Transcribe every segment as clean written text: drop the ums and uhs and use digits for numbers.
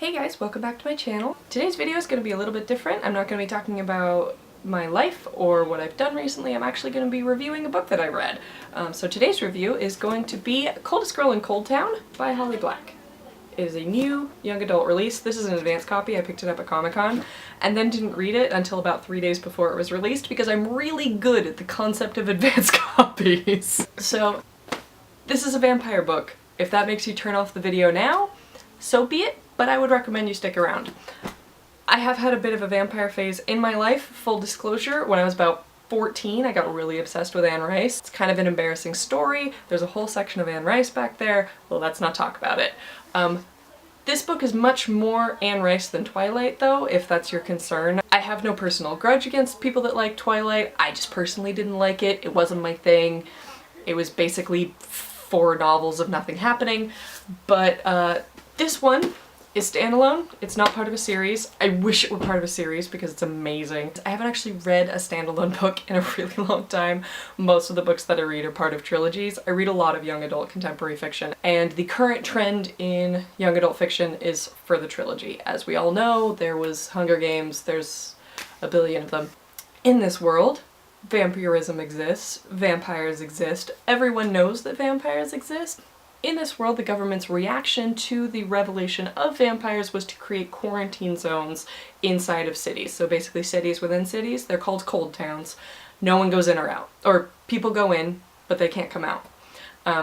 Hey guys, welcome back to my channel. Today's video is going to be a little bit different. I'm not going to be talking about my life or what I've done recently. I'm actually going to be reviewing a book that I read. So today's review is going to be Coldest Girl in Coldtown by Holly Black. It is a new young adult release. This is an advance copy. I picked it up at Comic-Con and then didn't read it until about 3 days before it was released because I'm really good at the concept of advance copies. So this is a vampire book. If that makes you turn off the video now, so be it, but I would recommend you stick around. I have had a bit of a vampire phase in my life, full disclosure. When I was about 14, I got really obsessed with Anne Rice. It's kind of an embarrassing story. There's a whole section of Anne Rice back there. Well, let's not talk about it. This book is much more Anne Rice than Twilight, though, if that's your concern. I have no personal grudge against people that like Twilight. I just personally didn't like it. It wasn't my thing. It was basically 4 novels of nothing happening. But this one is standalone. It's not part of a series. I wish it were part of a series because it's amazing. I haven't actually read a standalone book in a really long time. Most of the books that I read are part of trilogies. I read a lot of young adult contemporary fiction, and the current trend in young adult fiction is for the trilogy. As we all know, there was Hunger Games, there's a billion of them. In this world, vampirism exists, vampires exist, everyone knows that vampires exist. In this world, the government's reaction to the revelation of vampires was to create quarantine zones inside of cities. So basically cities within cities. They're called cold towns. No one goes in or out. Or people go in, but they can't come out.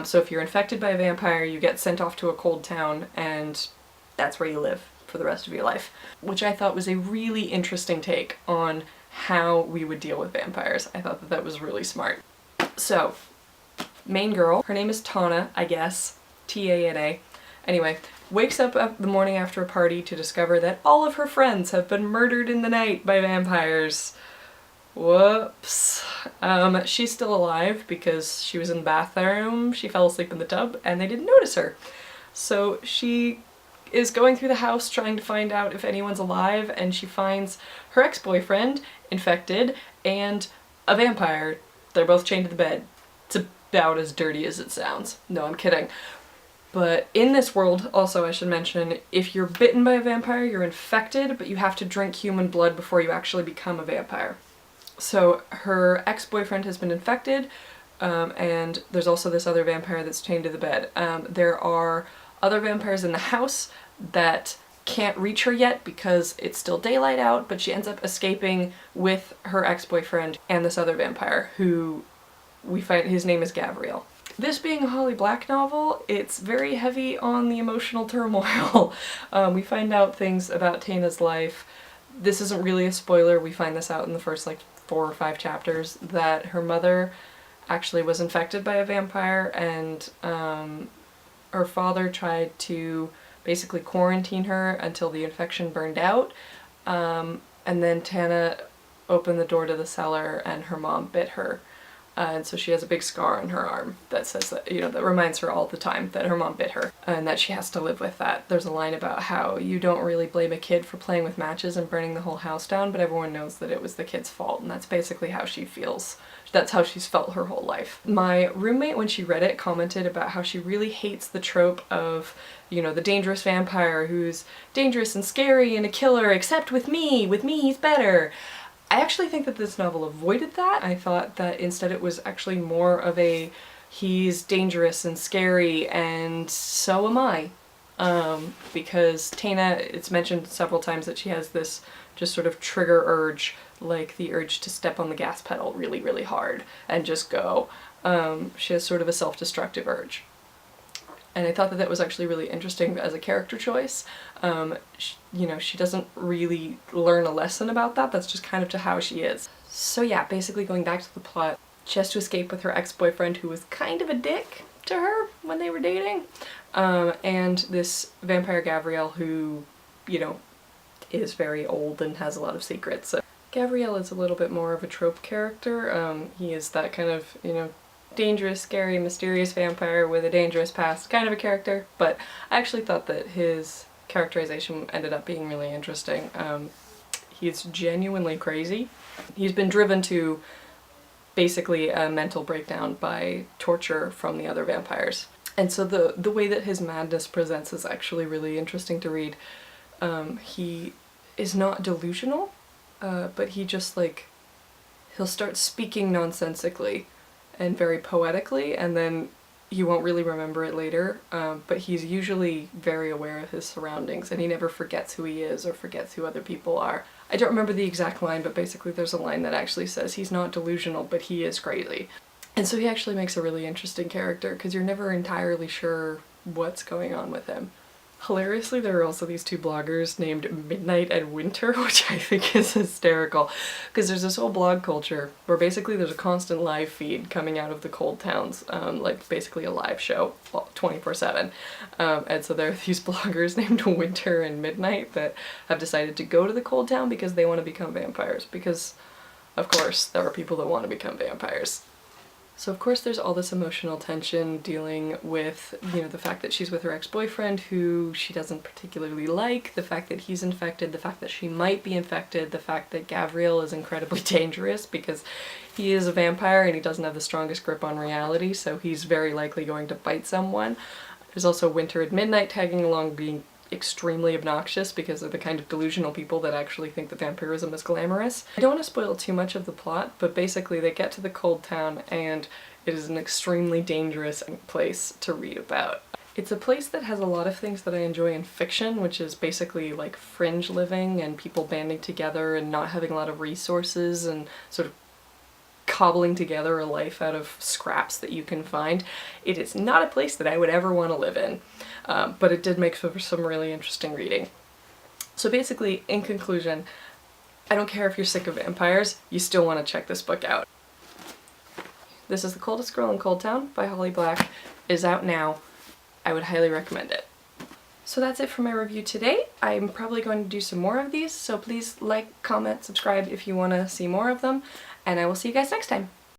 So if you're infected by a vampire, you get sent off to a cold town, and that's where you live for the rest of your life. Which I thought was a really interesting take on how we would deal with vampires. I thought that that was really smart. So, main girl, her name is Tana, I guess, T-A-N-A. Anyway, wakes up the morning after a party to discover that all of her friends have been murdered in the night by vampires. Whoops. She's still alive because she was in the bathroom, she fell asleep in the tub, and they didn't notice her. So she is going through the house trying to find out if anyone's alive, and she finds her ex-boyfriend infected and a vampire. They're both chained to the bed. It's about as dirty as it sounds. No, I'm kidding. But in this world, also I should mention, if you're bitten by a vampire, you're infected, but you have to drink human blood before you actually become a vampire. So her ex-boyfriend has been infected, and there's also this other vampire that's chained to the bed. There are other vampires in the house that can't reach her yet because it's still daylight out, but she ends up escaping with her ex-boyfriend and this other vampire, who we find his name is Gabriel. This being a Holly Black novel, it's very heavy on the emotional turmoil. We find out things about Tana's life. This isn't really a spoiler, we find this out in the first like 4 or 5 chapters, that her mother actually was infected by a vampire, and her father tried to basically quarantine her until the infection burned out, and then Tana opened the door to the cellar and her mom bit her. And so she has a big scar on her arm that says that, you know, that reminds her all the time that her mom bit her and that she has to live with that. There's a line about how you don't really blame a kid for playing with matches and burning the whole house down, but everyone knows that it was the kid's fault, and that's basically how she feels. That's how she's felt her whole life. My roommate, when she read it, commented about how she really hates the trope of, you know, the dangerous vampire who's dangerous and scary and a killer, except with me he's better. I actually think that this novel avoided that. I thought that instead it was actually more of a, he's dangerous and scary and so am I. Because Tana, it's mentioned several times that she has this just sort of trigger urge, like the urge to step on the gas pedal really, really hard and just go. She has sort of a self-destructive urge. And I thought that that was actually really interesting as a character choice. You know, she doesn't really learn a lesson about that, that's just kind of to how she is. So yeah, basically going back to the plot, she has to escape with her ex-boyfriend who was kind of a dick to her when they were dating, and this vampire Gabriel who, you know, is very old and has a lot of secrets. So Gabriel is a little bit more of a trope character. He is that kind of, you know, dangerous, scary, mysterious vampire with a dangerous past kind of a character, but I actually thought that his characterization ended up being really interesting. He's genuinely crazy. He's been driven to basically a mental breakdown by torture from the other vampires. And so the way that his madness presents is actually really interesting to read. He is not delusional, but he just like, he'll start speaking nonsensically and very poetically, and then you won't really remember it later, but he's usually very aware of his surroundings and he never forgets who he is or forgets who other people are. I don't remember the exact line, but basically there's a line that actually says he's not delusional, but he is crazy. And so he actually makes a really interesting character because you're never entirely sure what's going on with him. Hilariously, there are also these two bloggers named Midnight and Winter, which I think is hysterical, because there's this whole blog culture where basically there's a constant live feed coming out of the Coldtowns, like basically a live show 24/7. And so there are these bloggers named Winter and Midnight that have decided to go to the Coldtown because they want to become vampires, because of course there are people that want to become vampires. So of course there's all this emotional tension dealing with, you know, the fact that she's with her ex-boyfriend who she doesn't particularly like, the fact that he's infected, the fact that she might be infected, the fact that Gabriel is incredibly dangerous because he is a vampire and he doesn't have the strongest grip on reality, so he's very likely going to bite someone. There's also Winter and Midnight tagging along being extremely obnoxious because they're the kind of delusional people that actually think that vampirism is glamorous. I don't want to spoil too much of the plot, but basically they get to the Coldtown and it is an extremely dangerous place to read about. It's a place that has a lot of things that I enjoy in fiction, which is basically like fringe living and people banding together and not having a lot of resources and sort of cobbling together a life out of scraps that you can find. It is not a place that I would ever want to live in, but it did make for some really interesting reading. So basically, in conclusion, I don't care if you're sick of vampires, you still want to check this book out. This is The Coldest Girl in Coldtown by Holly Black. It is out now. I would highly recommend it. So that's it for my review today. I'm probably going to do some more of these, so please like, comment, subscribe if you want to see more of them, and I will see you guys next time.